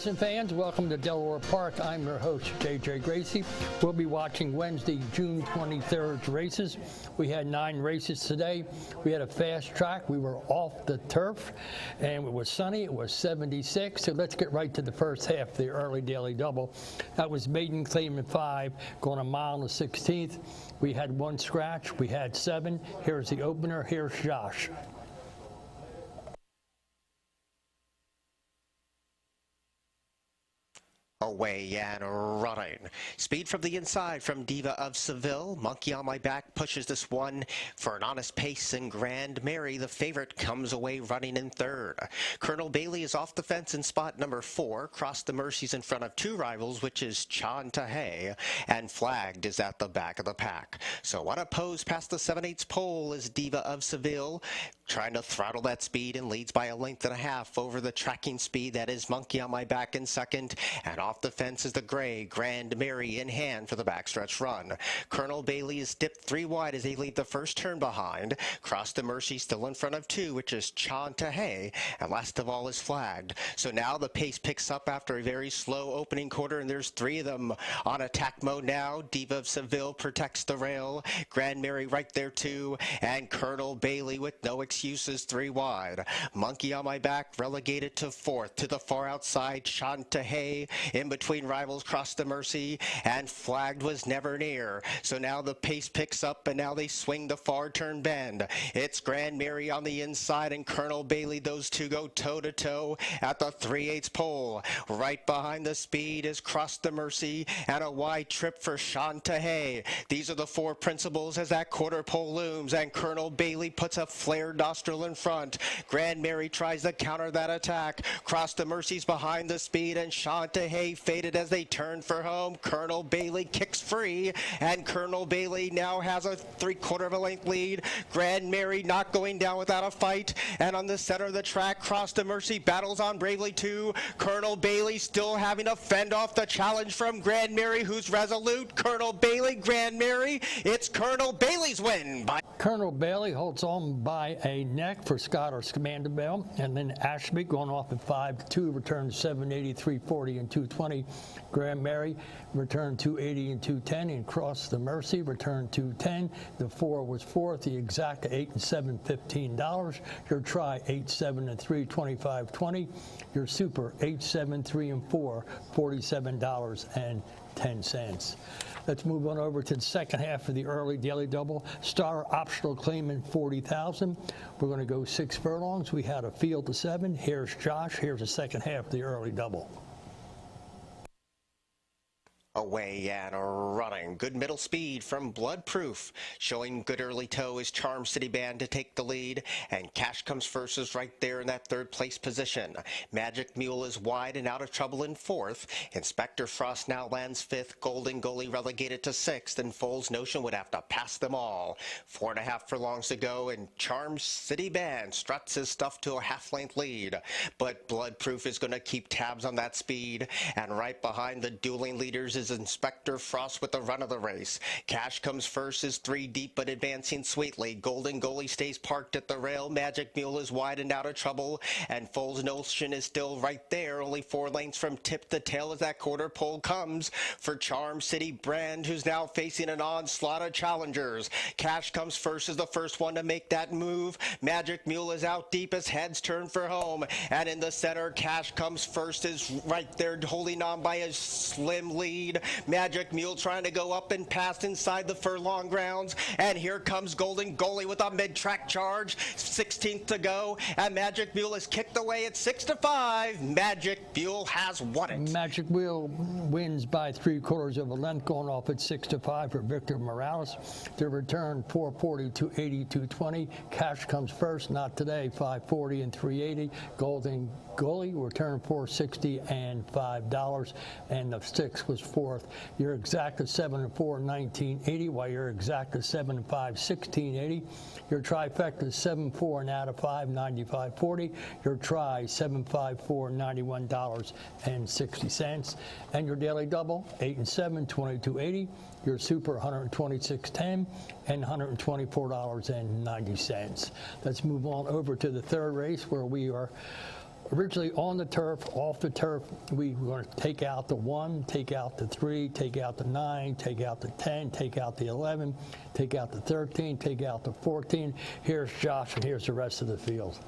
racing fans, welcome to Delaware Park. I'm your host, JJ Gracie. We'll be watching Wednesday, June 23rd's races. We had 9 races today. We had a fast track. We were off the turf, and it was sunny. It was 76. So let's get right to the first half of the early daily double. That was maiden claimant 5, going a mile and 16th. We had 1 scratch. We had 7. Here's the opener. Here's Josh. Away and running. Speed from the inside from Diva of Seville. Monkey on My Back pushes this one for an honest pace, and Grand Mary, the favorite, comes away running in third. Colonel Bailey is off the fence in spot number 4. Crossed the Mercies in front of 2 rivals, which is Chantahay, and Flagged is at the back of the pack. So on a pose past the 7/8 pole is Diva of Seville, trying to throttle that speed, and leads by a length and a half over the tracking speed. That is Monkey on My Back in second, and off the fence is the gray Grand Mary in hand for the backstretch run. Colonel Bailey is dipped 3 wide as they lead the first turn behind. Cross the Mercy still in front of 2, which is Chantahay, and last of all is Flagged. So now the pace picks up after a very slow opening quarter, and there's 3 of them on attack mode now. Diva of Seville protects the rail. Grand Mary right there too, and Colonel Bailey with no excuses 3 wide. Monkey on My Back relegated to 4th. To the far outside, Chantahay in between rivals, crossed the Mercy, and Flagged was never near. So now the pace picks up, and now they swing the far turn bend. It's Grand Mary on the inside and Colonel Bailey. Those 2 go toe-to-toe at the 3/8 pole. Right behind the speed is Cross the Mercy, and a wide trip for Chantahay. These are the 4 principals as that quarter pole looms, and Colonel Bailey puts a flared nostril in front. Grand Mary tries to counter that attack. Cross the Mercy's behind the speed, and Chantahay faded as they turn for home. Colonel Bailey kicks free, and Colonel Bailey now has a 3/4 of a length lead. Grand Mary not going down without a fight, and on the center of the track, Cross the Mercy battles on bravely too. Colonel Bailey still having to fend off the challenge from Grand Mary, who's resolute. Colonel Bailey, Grand Mary, it's Colonel Bailey's win. Colonel Bailey holds on by a neck for Scott or Scamander Bell, and then Ashby going off at 5-2, returns 780, 340, and 220. Grand Mary returned 280 and 210, and Cross the Mercy returned 210. The 4 was 4th. The exact 8 and 7, $15. Your try 8, 7, and 3, $25.20. Your super 8, 7, 3, and 4, $47.10. Let's move on over to the second half of the early daily double. Star optional claimant 40,000. We're going to go 6 furlongs. We had a field of 7. Here's Josh. Here's the second half of the early double. Away and running. Good middle speed from Bloodproof. Showing good early toe is Charm City Band to take the lead, and Cash Comes First is right there in that 3rd place position. Magic Mule is wide and out of trouble in 4th. Inspector Frost now lands 5th. Golden Goalie relegated to 6th, and Foles Notion would have to pass them all. 4.5 furlongs to go, and Charm City Band struts his stuff to a half-length lead. But Bloodproof is going to keep tabs on that speed, and right behind the dueling leaders is Inspector Frost with the run of the race. Cash Comes First is 3 deep but advancing sweetly. Golden Goalie stays parked at the rail. Magic Mule is wide and out of trouble, and Foles Notion is still right there, only 4 lengths from tip to tail as that quarter pole comes for Charm City Brand, who's now facing an onslaught of challengers. Cash Comes First is the first one to make that move. Magic Mule is out deep as heads turn for home, and in the center, Cash Comes First is right there holding on by a slim lead. Magic Mule trying to go up and past inside the furlong grounds, and here comes Golden Goalie with a mid-track charge. 16th to go, and Magic Mule is kicked away at 6-5. Magic Mule has won it. Magic Mule wins by 3/4 of a length, going off at 6-5 for Victor Morales. The return 440, 280, 220. Cash Comes First, not today, 540 and 380. Golden Goalie returned 460 and $5, and the 6 was 4th. Your exact is 7-4, 1980, while your exact is 7-5, 1680. Your trifecta is 7-4 and out of 5, 95.40. Your try 754, $91.60. And your daily double 8 and 7, 22.80. Your super 126.10 and $124.90. Let's move on over to the third race, where we are originally on the turf, off the turf. We were going to take out the 1, take out the 3, take out the 9, take out the 10, take out the 11, take out the 13, take out the 14. Here's Josh, and here's the rest of the field.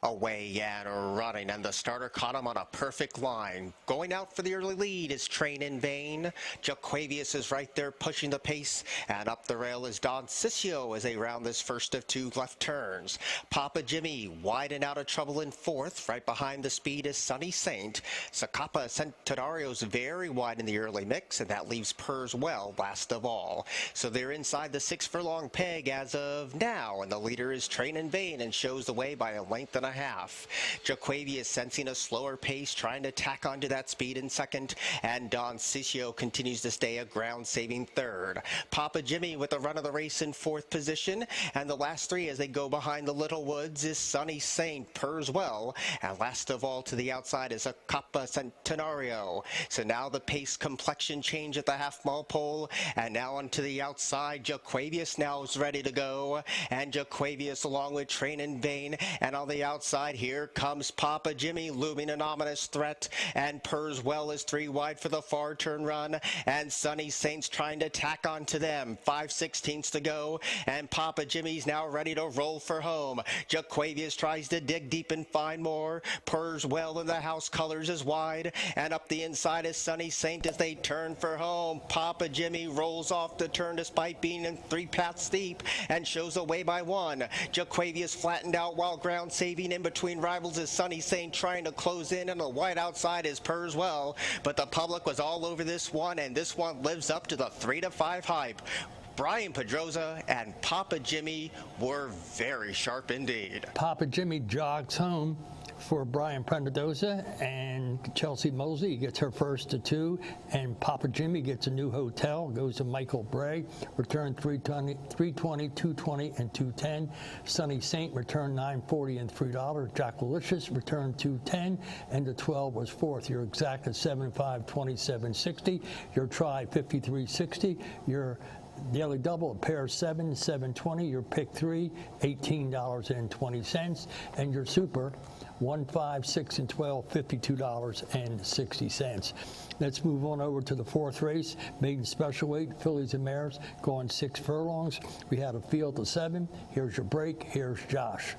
Away and running, and the starter caught him on a perfect line. Going out for the early lead is Train in Vain. Jaquavius is right there pushing the pace, and up the rail is Don Ciccio as they round this first of 2 left turns. Papa Jimmy wide and out of trouble in 4th. Right behind the speed is Sunny Saint. Zacapa Centenario's very wide in the early mix, and that leaves Pers well last of all. So they're inside the 6 furlong peg as of now, and the leader is Train in Vain and shows the way by a length and a half. Jaquavius sensing a slower pace, trying to tack onto that speed in 2nd, and Don Ciccio continues to stay a ground-saving 3rd. Papa Jimmy with the run of the race in 4th position, and the last 3 as they go behind the Little Woods is Sunny Saint, Pers well, and last of all to the outside is a Coppa Centenario. So now the pace complexion change at the half-mile pole, and now onto the outside, Jaquavius now is ready to go, and Jaquavius along with Train in Vain, and on the outside here comes Papa Jimmy looming an ominous threat, and Pers well is 3 wide for the far turn run, and Sunny Saints trying to tack onto them. 5/16 to go, and Papa Jimmy's now ready to roll for home. Jaquavius tries to dig deep and find more. Pers well in the house colors is wide, and up the inside is Sunny Saint as they turn for home. Papa Jimmy rolls off the turn despite being in 3 paths deep and shows away by 1. Jaquavius flattened out while ground saving in between rivals is Sunny Saint trying to close in, and the wide outside is Pers well, but the public was all over this one, and this one lives up to the 3-5 hype. Brian Pedroza and Papa Jimmy were very sharp indeed. Papa Jimmy jogs home for Brian Pedroza, and Chelsea Mosley gets her first to 2, and Papa Jimmy gets a new hotel, goes to Michael Bray, return 320, 220, and 210. Sunny Saint returned $9.40 and $3. Jackalicious returned 210, and the 12 was 4th. Your exact is 75, 27.60. Your try 53.60. Your daily double, a pair 7, 720. Your pick 3, $18.20, and your super 1, 5, 6, and 12, $52.60. Let's move on over to the 4th race, maiden special weight, fillies and mares, going 6 furlongs. We had a field of 7. Here's your break. Here's Josh.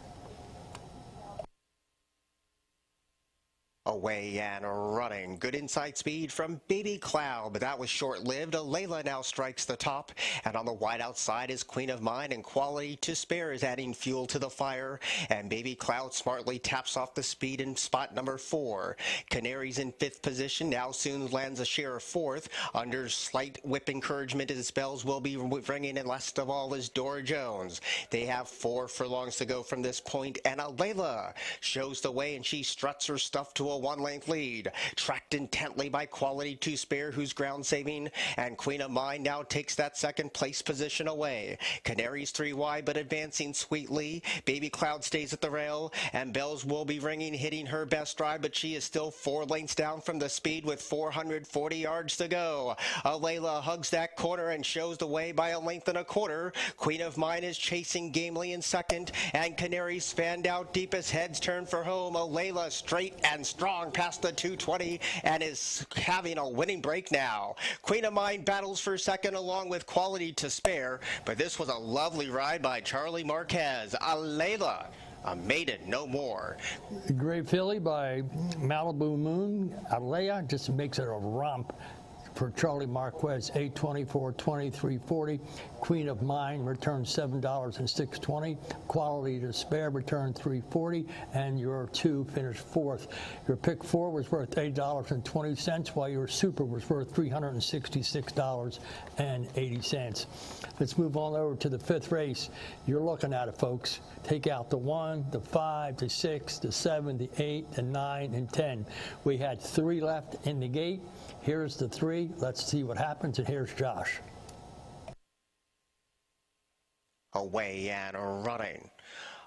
Away and running. Good inside speed from Baby Cloud, but that was short-lived. Layla now strikes the top, and on the wide outside is Queen of Mine, and Quality to Spare is adding fuel to the fire, and Baby Cloud smartly taps off the speed in spot number 4. Canaries in 5th position, now soon lands a share of 4th. Under slight whip encouragement, his bells will be ringing, and last of all is Dora Jones. They have 4 furlongs to go from this point, and Layla shows the way, and she struts her stuff to a 1-length lead, tracked intently by Quality to Spare, who's ground saving, and Queen of Mine now takes that 2nd place position away. Canaries 3 wide, but advancing sweetly. Baby Cloud stays at the rail, and bells will be ringing, hitting her best stride, but she is still 4 lengths down from the speed with 440 yards to go. Layla hugs that corner and shows the way by 1.25 lengths. Queen of Mine is chasing gamely in 2nd, and Canaries fanned out deep as heads turn for home. Layla straight and strong past the 220 and is having a winning break now. Queen of Mine battles for 2nd along with Quality to Spare, but this was a lovely ride by Charlie Marquez. Layla, a maiden, no more. Great filly by Malibu Moon. Alea just makes it a romp for Charlie Marquez, 824, 2340. Queen of Mine returned $7 and $6.20. Quality to Spare returned $3.40, and your 2 finished 4th. Your pick 4 was worth $8.20, while your super was worth $366.80. Let's move on over to the 5th race. You're looking at it, folks. Take out the 1, the 5, the 6, the 7, the 8, the 9, and 10. We had 3 left in the gate. Here's the 3. Let's see what happens, and here's Josh. Away and running.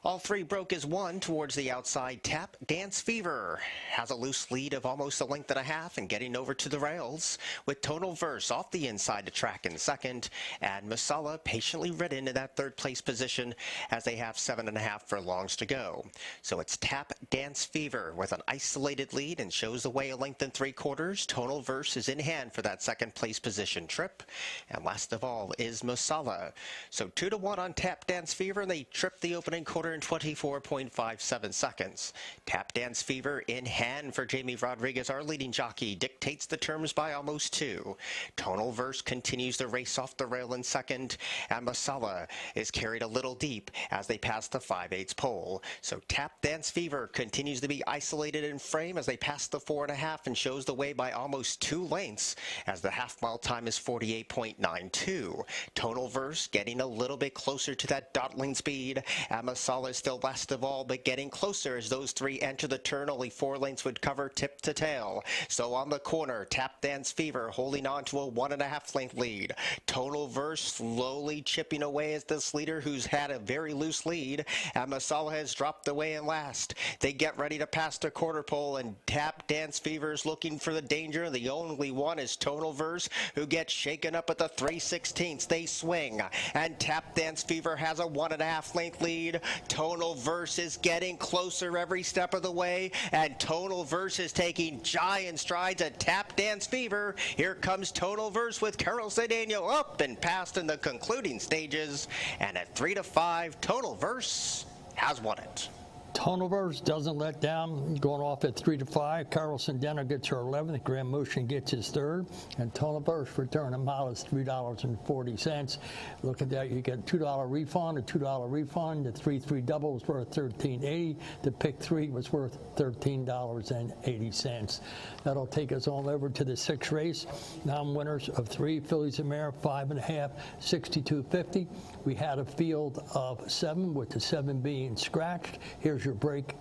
All three broke as one towards the outside. Tap Dance Fever has a loose lead of almost a length and a half and getting over to the rails with Tonal Verse off the inside to track in second, and Masala patiently ridden in that third place position as they have 7.5 furlongs to go. So it's Tap Dance Fever with an isolated lead and shows the way a length and 3/4. Tonal Verse is in hand for that second place position trip, and last of all is Masala. So 2-1 on Tap Dance Fever, and they trip the opening quarter in 24.57 seconds. Tap Dance Fever in hand for Jamie Rodriguez, our leading jockey, dictates the terms by almost 2. Tonal Verse continues the race off the rail in second, and Masala is carried a little deep as they pass the 5/8 pole. So Tap Dance Fever continues to be isolated in frame as they pass the 4.5 and shows the way by almost 2 lengths as the half-mile time is 48.92. Tonal Verse getting a little bit closer to that dotling speed, and Masala is still last of all, but getting closer as those three enter the turn. Only 4 lengths would cover tip to tail. So on the corner, Tap Dance Fever holding on to a 1.5 length lead. Tonal Verse slowly chipping away as this leader who's had a very loose lead, and Masala has dropped away in last. They get ready to pass the quarter pole, and Tap Dance Fever is looking for the danger. The only one is Tonal Verse, who gets shaken up at the 3/16. They swing, and Tap Dance Fever has a 1.5 length lead. Tonal Verse is getting closer every step of the way, and Tonal Verse is taking giant strides at Tap Dance Fever. Here comes Tonal Verse with Carol Cedeno up and past in the concluding stages, and at 3-5, Tonal Verse has won it. Tonal Verse doesn't let down, going off at 3-5. Carlson Denner gets her 11th. Grand Motion gets his 3rd. And Tonal Verse return a mile is $3.40. Look at that. You get a $2 refund, a $2 refund. The 3-3 double was worth $13.80. The pick 3 was worth $13.80. That'll take us all over to the 6th race. Non-winners of 3, Fillies and Mare, 5.5, 62.50. We had a field of 7 with the 7 being scratched. Here's your break.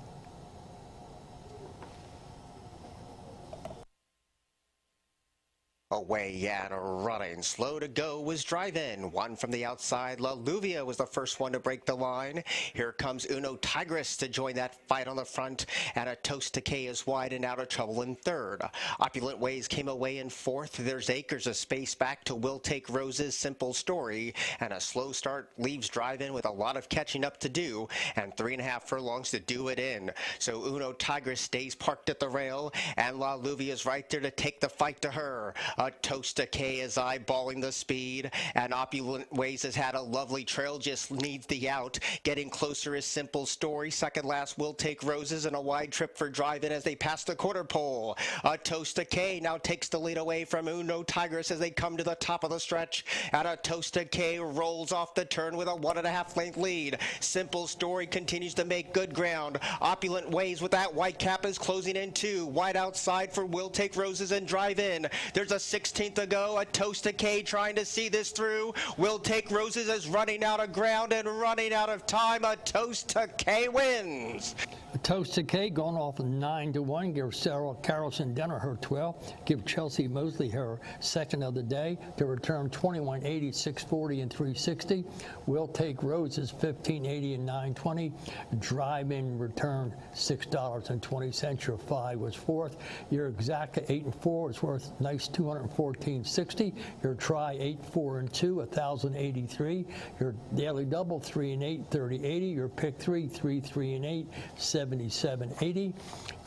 Away and running. Slow to go was Drive In. One from the outside. La Luvia was the first one to break the line. Here comes Uno Tigris to join that fight on the front. And A Toast to K is wide and out of trouble in 3rd. Opulent Ways came away in 4th. There's acres of space back to Will Take Rose's Simple Story. And a slow start leaves Drive In with a lot of catching up to do. And 3.5 furlongs to do it in. So Uno Tigris stays parked at the rail. And La Luvia is right there to take the fight to her. A Toast to K is eyeballing the speed, and Opulent Ways has had a lovely trail, just needs the out. Getting closer is Simple Story. Second last Will Take Roses, and a wide trip for Drive In as they pass the quarter pole. A Toast to K now takes the lead away from Uno Tigris as they come to the top of the stretch, and A Toast to K rolls off the turn with a 1.5 length lead. Simple Story continues to make good ground. Opulent Ways with that white cap is closing in 2. Wide outside for Will Take Roses and Drive In. There's a 16th to go. A Toast to K trying to see this through. Will Take Roses is running out of ground and running out of time. A Toast to K wins. A Toast to K going off 9-1. Give Sarah Carlson Denner her 12. Give Chelsea Mosley her 2nd of the day to return 21.80, 640, and 360. Will Take Roses 15.80 and 920. Drive In return $6.20. Your 5 was 4th. Your Exacta 8 and 4 is worth nice 214.60. Your Try 8, 4 and 2 1,083. Your Daily Double 3 and 8 30.80. Your Pick 3 3, 3 and 8 77.80.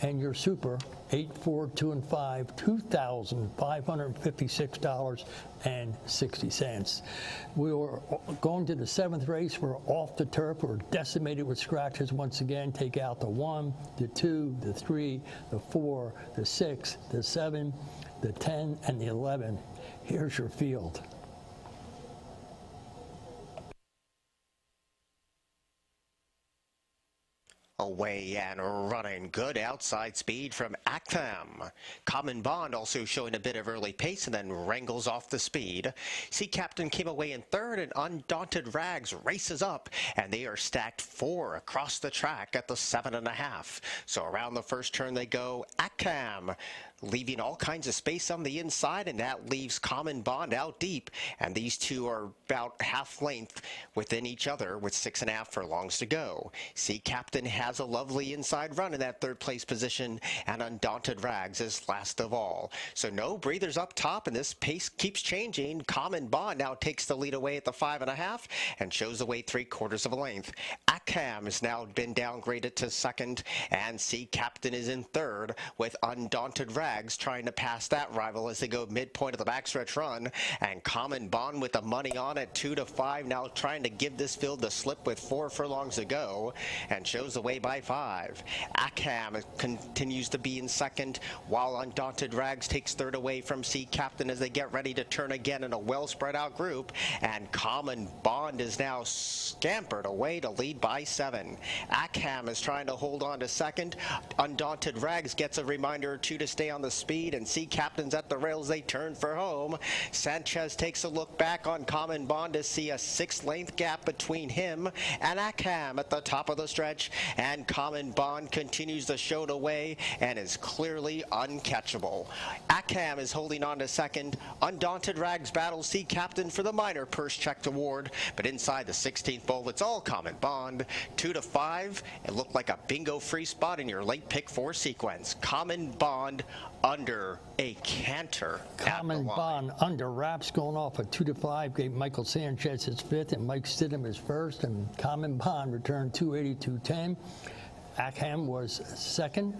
And your Super 8, 4, 2 and 5 $2,556.60. We were going to the 7th race. We're off the turf. We're decimated with scratches once again. Take out the 1, the 2, the 3, the 4, the 6, the 7, the 10, and the 11. Here's your field. Away and running. Good outside speed from Actam. Common Bond also showing a bit of early pace and then wrangles off the speed. Sea Captain came away in third, and Undaunted Rags races up, and they are stacked 4 across the track at the 7.5. So around the first turn they go. Actam leaving all kinds of space on the inside, and that leaves Common Bond out deep, and these two are about half length within each other with 6.5 furlongs to go. Sea Captain has a lovely inside run in that third place position, and Undaunted Rags is last of all. So no breathers up top, and this pace keeps changing. Common Bond now takes the lead away at the 5.5 and shows away 3/4 of a length. Ackham has now been downgraded to second, and Sea Captain is in third, with Undaunted Rags trying to pass that rival as they go midpoint of the backstretch run. And Common Bond with the money on at 2-5, now trying to give this field the slip with 4 furlongs to go, and shows away by 5. Ackham continues to be in second, while Undaunted Rags takes third away from Sea Captain as they get ready to turn again in a well spread out group. And Common Bond is now scampered away to lead by 7. Ackham is trying to hold on to second. Undaunted Rags gets a reminder or two to stay on the speed, and Sea Captain's at the rails. They turn for home. Sanchez takes a look back on Common Bond to see a 6-length gap between him and Ackham at the top of the stretch, and Common Bond continues the show away and is clearly uncatchable. Ackham is holding on to second. Undaunted Rags battles Sea Captain for the minor purse checked award, but inside the 16th bowl, it's all Common Bond. 2-5. It looked like a bingo free spot in your late pick 4 sequence. Common Bond under a canter. Common Bond under wraps, going off at 2-5, gave Michael Sanchez his 5th and Mike Stidham his 1st, and Common Bond returned 280-210. Ackham was second,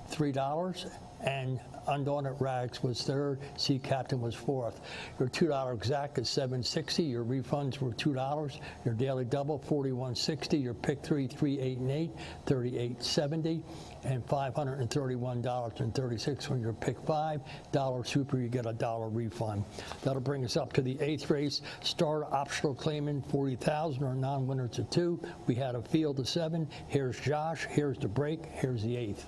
$3, and Undaunted Rags was third. Sea Captain was 4th. Your $2 exact is $7.60. Your refunds were $2. Your daily double $41.60. Your pick 3, 3, 8, and 8, $38.70, and $531.36 when your pick 5. Dollar super, you get a $1 refund. That'll bring us up to the 8th race. Star optional claimant 40,000 or non-winners of 2. We had a field of 7. Here's Josh. Here's the break. Here's the 8th.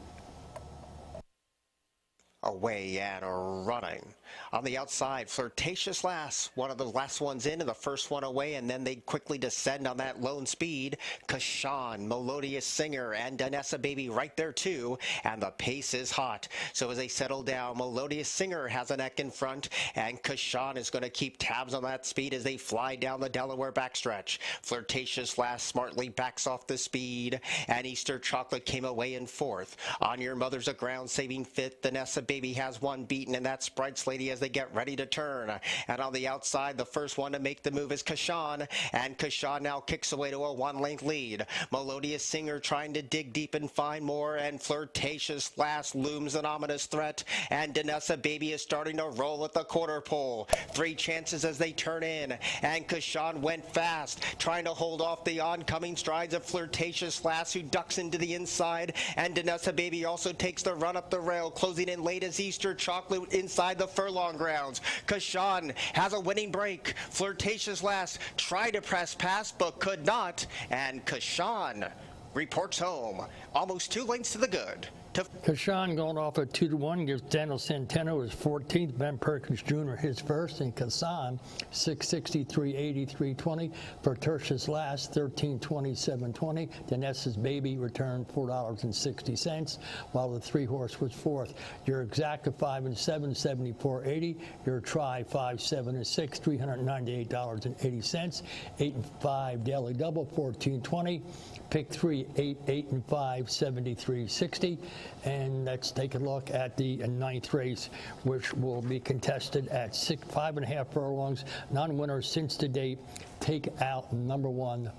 Away and running. On the outside, Flirtatious Lass, one of the last ones in and the first one away, and then they quickly descend on that lone speed. Kashan, Melodious Singer, and Danessa Baby right there too, and the pace is hot. So as they settle down, Melodious Singer has a neck in front, and Kashan is going to keep tabs on that speed as they fly down the Delaware backstretch. Flirtatious Lass smartly backs off the speed, and Easter Chocolate came away in 4th. On Your Mother's a ground saving 5th. Danessa Baby has one beaten, and that's Sprite's Lady as they get ready to turn. And on the outside, the first one to make the move is Kashan, and Kashan now kicks away to a 1-length lead. Melodious Singer trying to dig deep and find more, and Flirtatious Lass looms an ominous threat, and Danessa Baby is starting to roll at the quarter pole. 3 chances as they turn in, and Kashan went fast, trying to hold off the oncoming strides of Flirtatious Lass, who ducks into the inside, and Danessa Baby also takes the run up the rail, closing in late as Easter Chocolate inside the furlong grounds. Kashan has a winning break. Flirtatious Lass tried to press past but could not, and Kashan reports home. Almost 2 lengths to the good. Kashan going off at 2-1 gives Daniel Centeno his 14th, Ben Perkins Jr. his 1st, and Kassan 660, 380, 320. Flirtatious Lass 1320, 720. Danessa's Baby returned $4.60, while the 3-horse was 4th. Your exact of 5 and 7, 74.80. Your try 5, 7 and 6, $398.80. 8 and 5 daily double 1420. Pick 3, 8, 8 and 5, 73.60. And let's take a look at the 9th race, which will be contested at 5.5 furlongs. Non-winners since the date. Take out number 1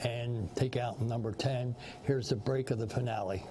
and take out number 10. Here's the break of the finale.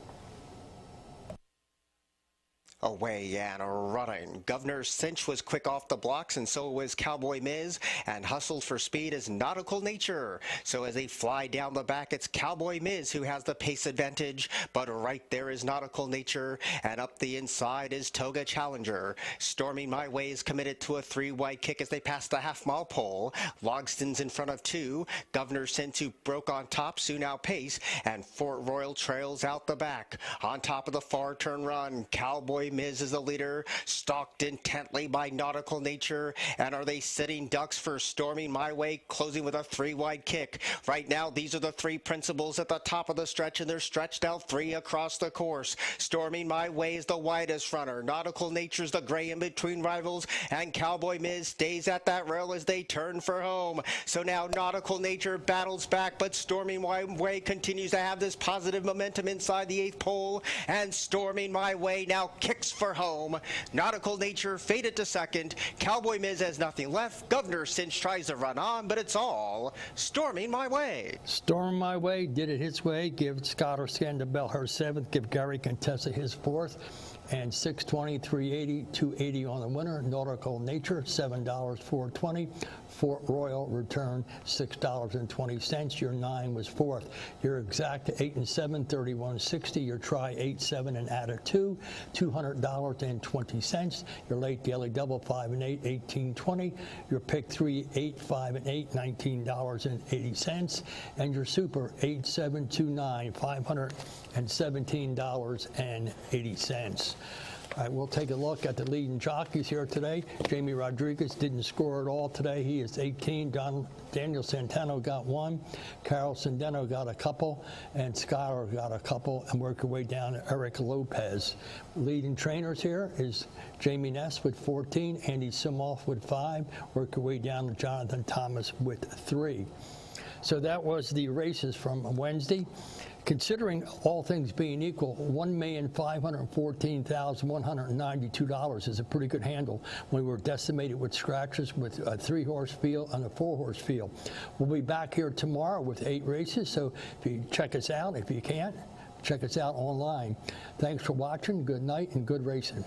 away and running. Governor Cinch was quick off the blocks, and so was Cowboy Miz, and hustled for speed is Nautical Nature. So as they fly down the back, it's Cowboy Miz who has the pace advantage, but right there is Nautical Nature, and up the inside is Toga Challenger. Storming My Way is committed to a 3-wide kick as they pass the half-mile pole. Logston's in front of 2. Governor Cinch, who broke on top, soon outpace, and Fort Royal trails out the back. On top of the far turn run, Cowboy Miz is the leader, stalked intently by Nautical Nature. And are they sitting ducks for Storming My Way, closing with a 3-wide kick? Right now, these are the 3 principals at the top of the stretch, and they're stretched out 3 across the course. Storming My Way is the widest runner. Nautical Nature's the gray in between rivals, and Cowboy Miz stays at that rail as they turn for home. So now Nautical Nature battles back, but Storming My Way continues to have this positive momentum inside the 8th pole, and Storming My Way now kicks for home. Nautical Nature faded to second. Cowboy Miz has nothing left. Governor Cinch tries to run on, but it's all Storming My Way. Storm My Way did it his way. Give Scott Scandabell her 7th. Give Gary Contessa his 4th. And 620, 380, 280 on the winner. Nautical Nature, $7, 420. Fort Royal return, $6.20. Your 9 was 4th. Your exact 8 and 7, 31.60. Your try 8, 7 and add a 2, $200.20. Your late daily double 5 and 8, 18.20. Your pick 3, 8, 5 and 8, $19.80. And your super 8, 7, 2, 9, $517.80. All right, we'll take a look at the leading jockeys here today. Jamie Rodriguez didn't score at all today. He is 18. Daniel Santano got 1. Carol Sendeno got a couple. And Schuyler got a couple. And work your way down to Eric Lopez. Leading trainers here is Jamie Ness with 14. Andy Simoff with 5. Work your way down to Jonathan Thomas with 3. So that was the races from Wednesday. Considering all things being equal, $1,514,192 is a pretty good handle when we were decimated with scratches with a 3-horse field and a 4-horse field. We'll be back here tomorrow with 8 races, so if you check us out, if you can't, check us out online. Thanks for watching. Good night and good racing.